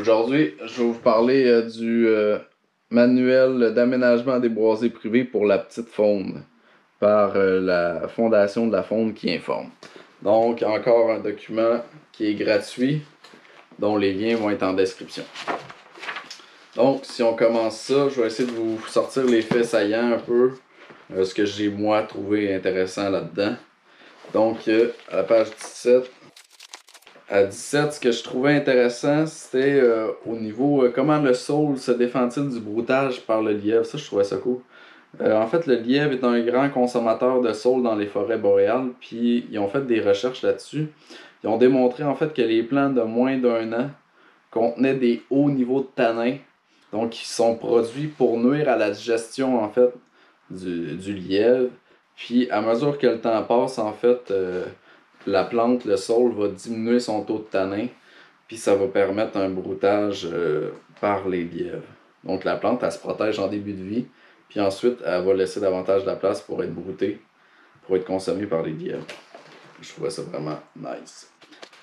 Aujourd'hui, je vais vous parler du manuel d'aménagement des boisés privés pour la petite faune par la Fondation de la faune qui informe. Donc, encore un document qui est gratuit, dont les liens vont être en description. Donc, si on commence ça, je vais essayer de vous sortir les faits saillants un peu, ce que j'ai moi trouvé intéressant là-dedans. Donc, à la page 17, à 17, ce que je trouvais intéressant, c'était au niveau comment le saule se défend-il du broutage par le lièvre. Ça, je trouvais ça cool. En fait, le lièvre est un grand consommateur de saule dans les forêts boréales, puis ils ont fait des recherches là-dessus. Ils ont démontré en fait que les plants de moins d'1 an contenaient des hauts niveaux de tanins, donc qui sont produits pour nuire à la digestion en fait du lièvre. Puis à mesure que le temps passe, en fait, la plante, le saule, va diminuer son taux de tanin, puis ça va permettre un broutage par les lièvres. Donc la plante, elle se protège en début de vie, puis ensuite, elle va laisser davantage de la place pour être broutée, pour être consommée par les lièvres. Je trouvais ça vraiment nice.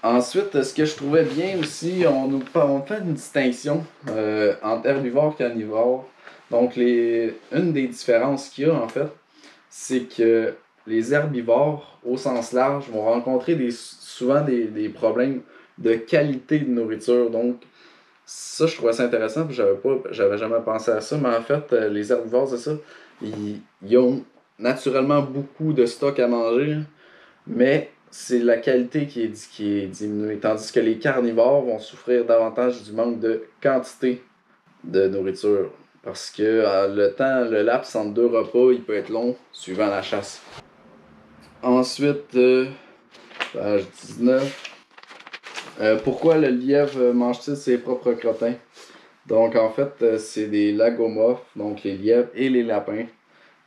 Ensuite, ce que je trouvais bien aussi, on fait une distinction entre herbivore et carnivore. Donc, une des différences qu'il y a, en fait, c'est que les herbivores, au sens large, vont rencontrer souvent des problèmes de qualité de nourriture. Donc, ça, je trouvais ça intéressant, puis j'avais jamais pensé à ça, mais en fait, les herbivores, c'est ça, ils ont naturellement beaucoup de stock à manger, mais c'est la qualité qui est diminuée, tandis que les carnivores vont souffrir davantage du manque de quantité de nourriture, parce que le laps entre deux repas, il peut être long, suivant la chasse. Ensuite, page 19. Pourquoi le lièvre mange-t-il ses propres crottins? Donc, en fait, c'est des lagomorphes, donc les lièvres et les lapins,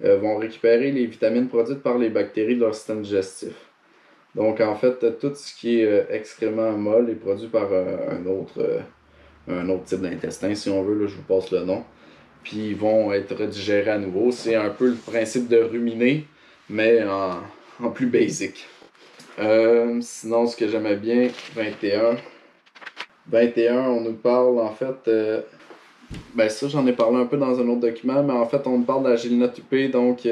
vont récupérer les vitamines produites par les bactéries de leur système digestif. Donc, en fait, tout ce qui est excrément molle est produit par un autre type d'intestin, si on veut, là, je vous passe le nom. Puis, ils vont être digérés à nouveau. C'est un peu le principe de ruminer, mais en plus basic. Sinon, ce que j'aimais bien, 21. 21, on nous parle en fait. Ben, ça, j'en ai parlé un peu dans un autre document, mais en fait, on nous parle de la gélinotupée. Donc,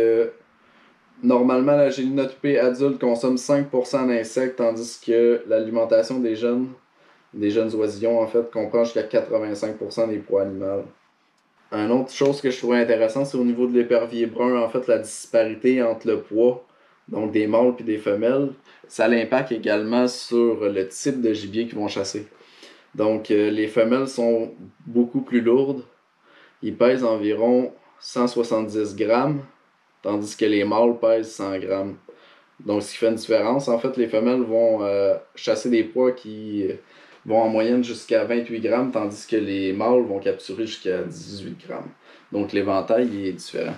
normalement, la gélinotupée adulte consomme 5% d'insectes, tandis que l'alimentation des jeunes oisillons, en fait, comprend jusqu'à 85% des proies animales. Une autre chose que je trouvais intéressante, c'est au niveau de l'épervier brun, en fait, la disparité entre le poids, donc des mâles et des femelles, ça a l'impact également sur le type de gibier qu'ils vont chasser. Donc, les femelles sont beaucoup plus lourdes. Ils pèsent environ 170 grammes, tandis que les mâles pèsent 100 grammes. Donc, ce qui fait une différence. En fait, les femelles vont chasser des proies qui vont en moyenne jusqu'à 28 grammes, tandis que les mâles vont capturer jusqu'à 18 grammes. Donc, l'éventail est différent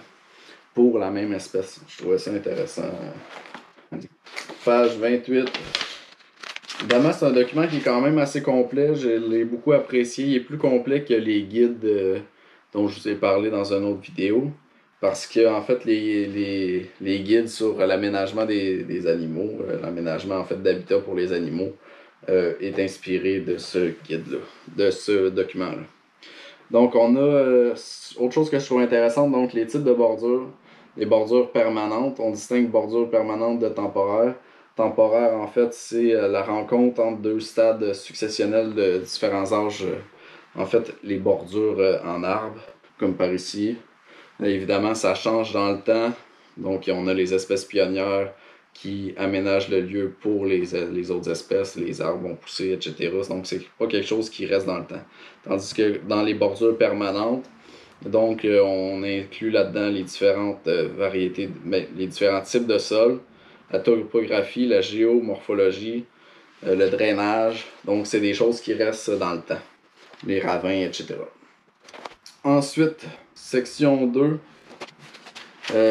pour la même espèce. Je trouvais ça intéressant. Page 28. Évidemment, c'est un document qui est quand même assez complet. Je l'ai beaucoup apprécié. Il est plus complet que les guides dont je vous ai parlé dans une autre vidéo. Parce que, en fait, les guides sur l'aménagement des animaux, l'aménagement en fait d'habitat pour les animaux, est inspiré de ce guide-là, de ce document-là. Donc, on a autre chose que je trouve intéressante, donc les types de bordures. Les bordures permanentes, on distingue bordures permanentes de temporaires. Temporaire, en fait, c'est la rencontre entre deux stades successionnels de différents âges. En fait, les bordures en arbre, comme par ici. Évidemment, ça change dans le temps. Donc, on a les espèces pionnières qui aménagent le lieu pour les autres espèces. Les arbres vont pousser, etc. Donc, c'est pas quelque chose qui reste dans le temps. Tandis que dans les bordures permanentes, donc, on inclut là-dedans les différentes variétés, les différents types de sols, la topographie, la géomorphologie, le drainage. Donc, c'est des choses qui restent dans le temps. Les ravins, etc. Ensuite, section 2,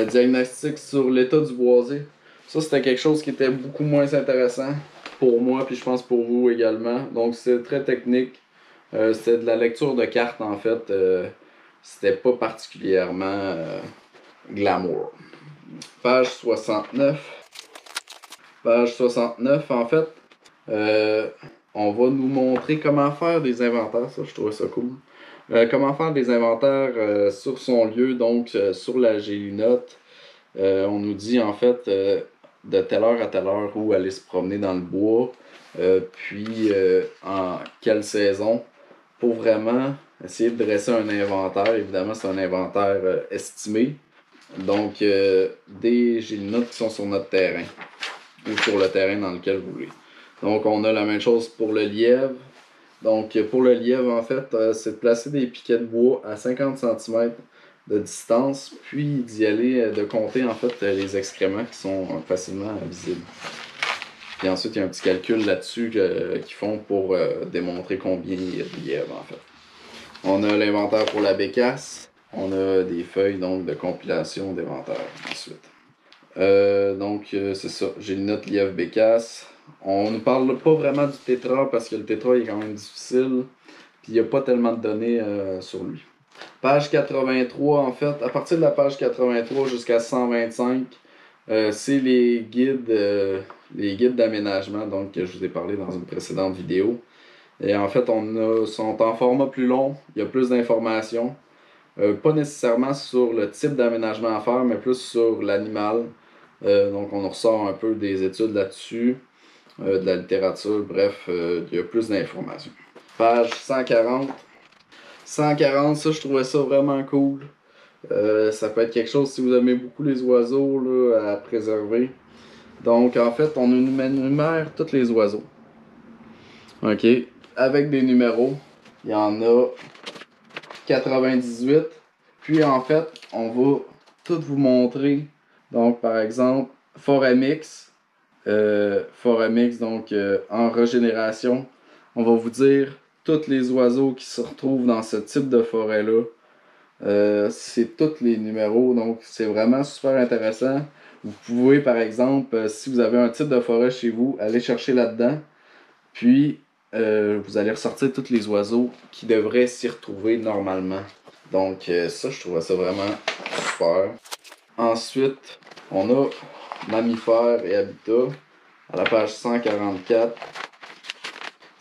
diagnostic sur l'état du boisé. Ça, c'était quelque chose qui était beaucoup moins intéressant pour moi, puis je pense pour vous également. Donc, c'est très technique. C'était de la lecture de cartes, en fait. C'était pas particulièrement glamour. Page 69. Page 69, en fait, on va nous montrer comment faire des inventaires, ça je trouve ça cool. Comment faire des inventaires sur son lieu, donc sur la Gélinote. On nous dit en fait de telle heure à telle heure où aller se promener dans le bois, puis en quelle saison, pour vraiment essayer de dresser un inventaire. Évidemment, c'est un inventaire estimé. Donc, des gélinotes qui sont sur notre terrain ou sur le terrain dans lequel vous voulez. Donc, on a la même chose pour le lièvre. Donc, pour le lièvre, en fait, c'est de placer des piquets de bois à 50 cm de distance, puis d'y aller, de compter, en fait, les excréments qui sont facilement visibles. Puis ensuite, il y a un petit calcul là-dessus qu'ils font pour démontrer combien il y a de lièvres, en fait. On a l'inventaire pour la bécasse. On a des feuilles, donc, de compilation d'inventaire, ensuite. C'est ça. J'ai une note lièvre bécasse. On ne parle pas vraiment du tétra parce que le tétra est quand même difficile. Puis il n'y a pas tellement de données sur lui. Page 83, en fait, à partir de la page 83 jusqu'à 125, c'est les guides d'aménagement donc que je vous ai parlé dans une précédente vidéo. Et en fait, sont en format plus long, il y a plus d'informations. Pas nécessairement sur le type d'aménagement à faire, mais plus sur l'animal. Donc on ressort un peu des études là-dessus, de la littérature, bref, il y a plus d'informations. Page 140. 140, ça je trouvais ça vraiment cool. Ça peut être quelque chose si vous aimez beaucoup les oiseaux là, à préserver. Donc en fait, on énumère tous les oiseaux. OK. Avec des numéros. Il y en a 98. Puis en fait, on va tout vous montrer. Donc par exemple, forêt mix. Forêt mix, donc en régénération. On va vous dire tous les oiseaux qui se retrouvent dans ce type de forêt-là. C'est tous les numéros, donc c'est vraiment super intéressant. Vous pouvez, par exemple, si vous avez un type de forêt chez vous, aller chercher là-dedans. Puis, vous allez ressortir tous les oiseaux qui devraient s'y retrouver normalement. Donc, ça, je trouve ça vraiment super. Ensuite, on a mammifères et habitats à la page 144.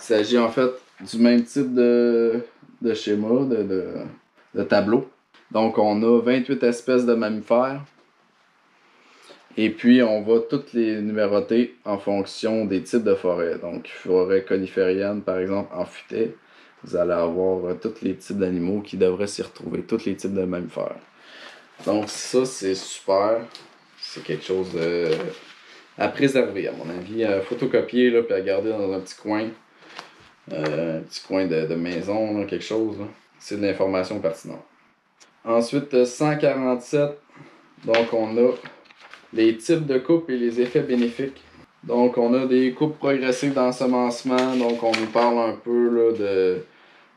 Il s'agit en fait du même type de schéma, de tableau. Donc, on a 28 espèces de mammifères. Et puis, on va toutes les numéroter en fonction des types de forêts. Donc, forêt coniférienne, par exemple, en futaie, vous allez avoir tous les types d'animaux qui devraient s'y retrouver, tous les types de mammifères. Donc, ça, c'est super. C'est quelque chose à préserver, à mon avis, à photocopier, là, puis à garder dans un petit coin. Un petit coin de maison, là, quelque chose. Là. C'est de l'information pertinente. Ensuite, 147. Donc, on a les types de coupes et les effets bénéfiques. Donc, on a des coupes progressives d'ensemencement. Donc, on nous parle un peu là,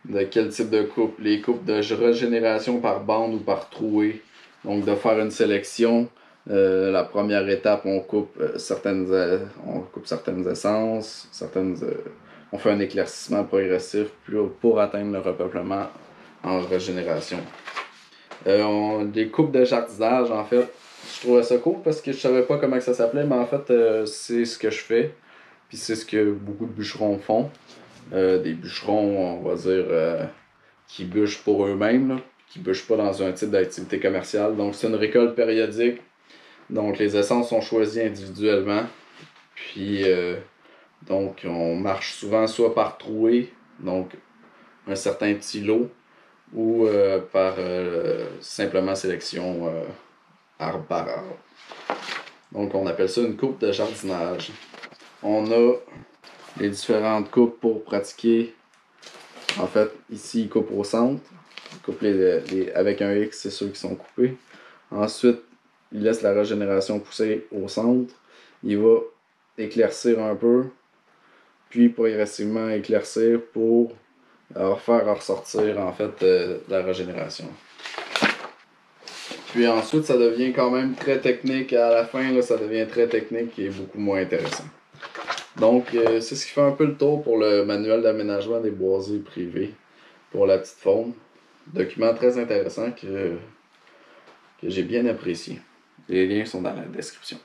de quel type de coupe. Les coupes de régénération par bande ou par trouée. Donc, de faire une sélection. La première étape, on coupe certaines essences, on fait un éclaircissement progressif pour atteindre le repeuplement en régénération. Des coupes de jardinage, en fait. Je trouvais ça cool parce que je savais pas comment ça s'appelait, mais en fait, c'est ce que je fais. Puis c'est ce que beaucoup de bûcherons font. Des bûcherons, on va dire, qui bûchent pour eux-mêmes, là, qui bûchent pas dans un type d'activité commerciale. Donc c'est une récolte périodique. Donc les essences sont choisies individuellement. Puis donc on marche souvent soit par trouée, donc un certain petit lot, ou par simplement sélection arbre par arbre. Donc on appelle ça une coupe de jardinage. On a les différentes coupes pour pratiquer. En fait, ici il coupe au centre. Il coupe avec un X, c'est ceux qui sont coupés. Ensuite, il laisse la régénération pousser au centre. Il va éclaircir un peu, puis progressivement éclaircir pour faire ressortir en fait la régénération. Puis ensuite, ça devient quand même très technique. À la fin, là, ça devient très technique et beaucoup moins intéressant. Donc, c'est ce qui fait un peu le tour pour le manuel d'aménagement des boisés privés pour la petite faune. Document très intéressant que j'ai bien apprécié. Les liens sont dans la description.